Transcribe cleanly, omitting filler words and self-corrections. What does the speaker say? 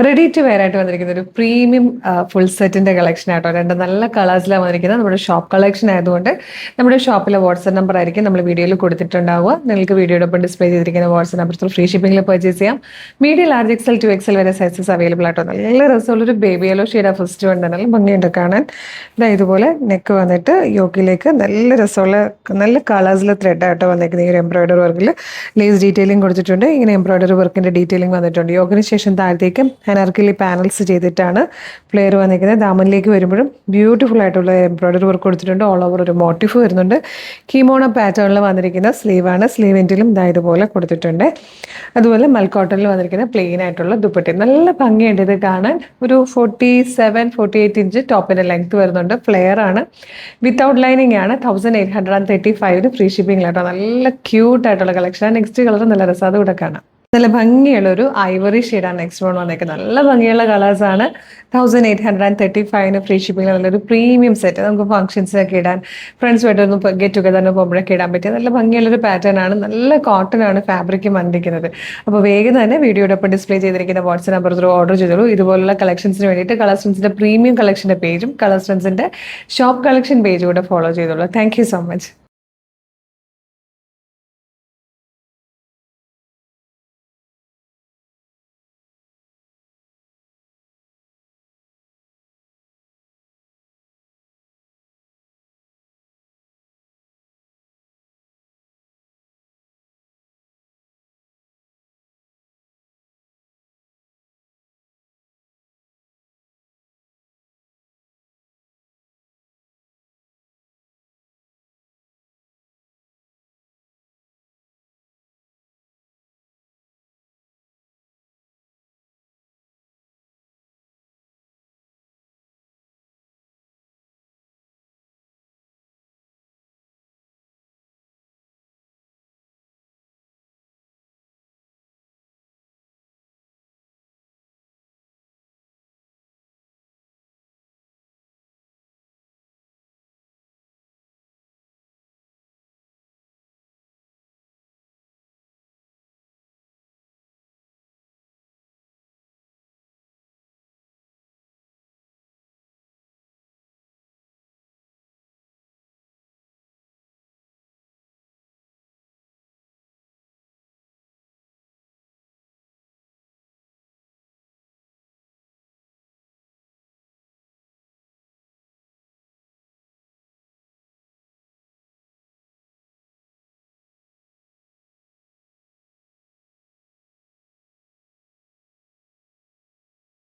Ready to wear ആയിട്ട് വന്നിരിക്കുന്ന ഒരു പ്രീമിയം ഫുൾ സെറ്റിന്റെ കളക്ഷൻ ആട്ടോ. രണ്ട് നല്ല കളേഴ്സിലാണ് വന്നിരിക്കുന്നത്. നമ്മുടെ ഷോപ്പ് കളക്ഷൻ ആയതുകൊണ്ട് നമ്മുടെ ഷോപ്പിലെ വാട്സ്ആപ്പ് നമ്പർ ആയിരിക്കും നമ്മൾ വീഡിയോയിൽ കൊടുത്തിട്ടുണ്ടാവുക. നിങ്ങൾക്ക് വീഡിയോടൊപ്പം ഡിസ്പ്ലേ ചെയ്തിരിക്കുന്ന വാട്സ്ആപ്പ് നമ്പർ ത്രൂ ഫ്രീ ഷിപ്പിംഗിൽ പർച്ചേസ് ചെയ്യാം. മീഡിയം ലാർജ് എക്സൽ 2XL വരെ സൈസസ് അവൈലബിൾ ആട്ടോ. നല്ല രസമുള്ളൊരു ബേബി യെല്ലോ ഷെയ്ഡ് ഫസ്റ്റ് ഉണ്ട്. നല്ല ഭംഗിയുണ്ട് കാണാൻ. ഇതുപോലെ നെക്ക് വന്നിട്ട് യോക്കിലേക്ക് നല്ല രസമുള്ള നല്ല കളേഴ്സിൽ ത്രെഡ് ആട്ടോ വന്നിരിക്കുന്നത്. ഈ ഒരു എംബ്രോയിഡറി വർക്കിൽ ലേസ് ഡീറ്റെയിലിംഗ് കൊടുത്തിട്ടുണ്ട്. ഇങ്ങനെ എംബ്രോയിഡറി വർക്കിന്റെ ഡീറ്റെയിലിംഗ് വന്നിട്ടുണ്ട്. യോക്കിന് ശേഷം താഴത്തേക്ക് അനാർക്കലി പാനൽസ് ചെയ്തിട്ടാണ് ഫ്ലെയർ വന്നിരിക്കുന്നത്. ദാമനിലേക്ക് വരുമ്പോഴും ബ്യൂട്ടിഫുൾ ആയിട്ടുള്ള എംബ്രോയിഡറി വർക്ക് കൊടുത്തിട്ടുണ്ട്. ഓൾ ഓവർ ഒരു മോട്ടീഫ് വരുന്നുണ്ട്. കീമോണ പാറ്റേണിൽ വന്നിരിക്കുന്ന സ്ലീവാണ്. സ്ലീവ് എൻഡിലും ഇതുപോലെ കൊടുത്തിട്ടുണ്ട്. അതുപോലെ മൽക്കോട്ടണിൽ വന്നിരിക്കുന്ന പ്ലെയിൻ ആയിട്ടുള്ള ദുപ്പട്ടി. നല്ല ഭംഗിയുണ്ട് ഇത് കാണാൻ. ഒരു 47-48 ഇഞ്ച് ടോപ്പിന്റെ ലെങ്ത് വരുന്നുണ്ട്. ഫ്ലെയർ ആണ്, വിത്തൗട്ട് ലൈനിങ് ആണ്. 1835 ഫ്രീ ഷിപ്പിംഗിലാട്ടോ. നല്ല ക്യൂട്ട് ആയിട്ടുള്ള കളക്ഷൻ. നെക്സ്റ്റ് കളർ നല്ല രസം, അതുകൂടെ കാണാം. നല്ല ഭംഗിയുള്ള ഒരു ഐവറി ഷെയ്ഡാണ് നെക്സ്റ്റ് വൺ വന്നേക്കുന്നത്. നല്ല ഭംഗിയുള്ള കളേഴ്സാണ്. 1835 ഫ്രീ ഷിപ്പിംഗ്. നല്ലൊരു പ്രീമിയം സെറ്റ്. നമുക്ക് ഫംഗ്ഷൻസിനൊക്കെ ഇടാൻ, ഫ്രണ്ട്സുമായിട്ട് ഒന്ന് ഗെറ്റ് ടുഗദറിന് പോകുമ്പോഴൊക്കെ ഇടാൻ പറ്റിയ നല്ല ഭംഗിയുള്ളൊരു പാറ്റേൺ ആണ്. നല്ല കോട്ടൺ ആണ് ഫാബ്രിക് വന്നിരിക്കുന്നത്. അപ്പോൾ വേഗം തന്നെ വീഡിയോടൊപ്പം ഡിസ്പ്ലേ ചെയ്തിരിക്കുന്ന വാട്സ്ആപ്പ് നമ്പർ ത്രൂ ഓർഡർ ചെയ്തോളൂ. ഇതുപോലുള്ള കളക്ഷൻസിന് വേണ്ടിയിട്ട് കളർ സ്ട്രെൻസിന്റെ പ്രീമിയം കളക്ഷന്റെ പേജും കളർ സ്ട്രെൻസിന്റെ ഷോപ്പ് കളക്ഷൻ പേജും കൂടെ ഫോളോ ചെയ്തോളൂ. Thank you so much.